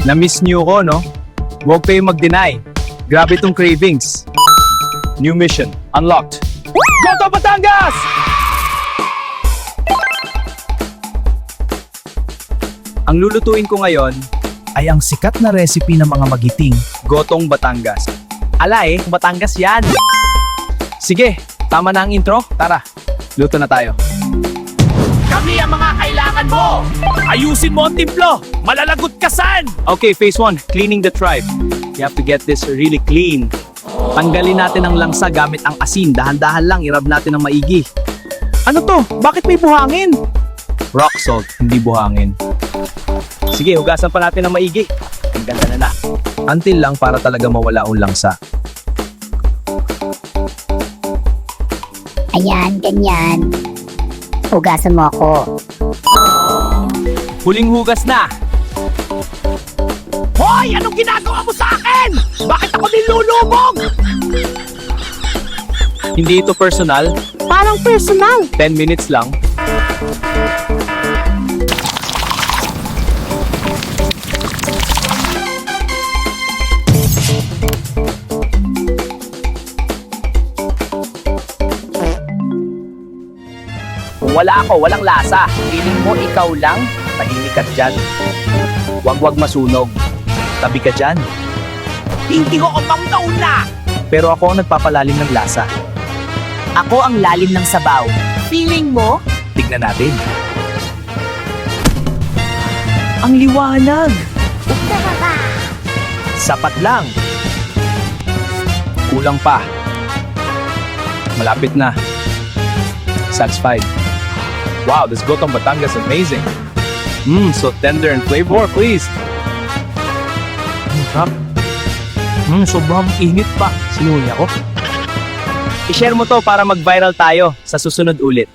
Na-miss niyo ko, no? Huwag kayo mag-deny. Grabe tong cravings. New mission, unlocked. Goto Batangas! Ang lulutuin ko ngayon Ay ang sikat na recipe ng mga magiting. Gotong Batangas. Ala Batangas yan. Sige, tama na ang intro. Tara, luto na tayo. Kami ang mga kailangan mo! Ayusin mo ang timplo! Malalagot ka san! Okay, phase 1, cleaning the tribe. You have to get this really clean. Tanggalin natin ang langsa gamit ang asin. Dahan-dahan lang, irab natin ng maigi. Ano to? Bakit may buhangin? Rock salt, hindi buhangin. Sige, hugasan pa natin ng maigi. Ang ganda na na. Until lang para talaga mawala ang langsa. Ayan, ganyan. Hugasan mo ako. Huling hugas na. Hoy! Anong ginagawa mo sa akin? Bakit ako nilulubog? Hindi ito personal. Parang personal. 10 minutes lang. Wala ako, walang lasa. Feeling mo ikaw lang? Tahimik ka dyan. Wag masunog. Tabi ka dyan. Hindi ko umangtaw na! Pero ako ang nagpapalalim ng lasa. Ako ang lalim ng sabaw. Feeling mo? Tignan natin. Ang liwanag! Sapat lang. Kulang pa. Malapit na. Satisfied. Wow, this Gotong Batangas is amazing. So tender and flavor, please. Sarap. Sobrang init pa. Sinuya ko. I-share mo to para mag-viral tayo sa susunod ulit.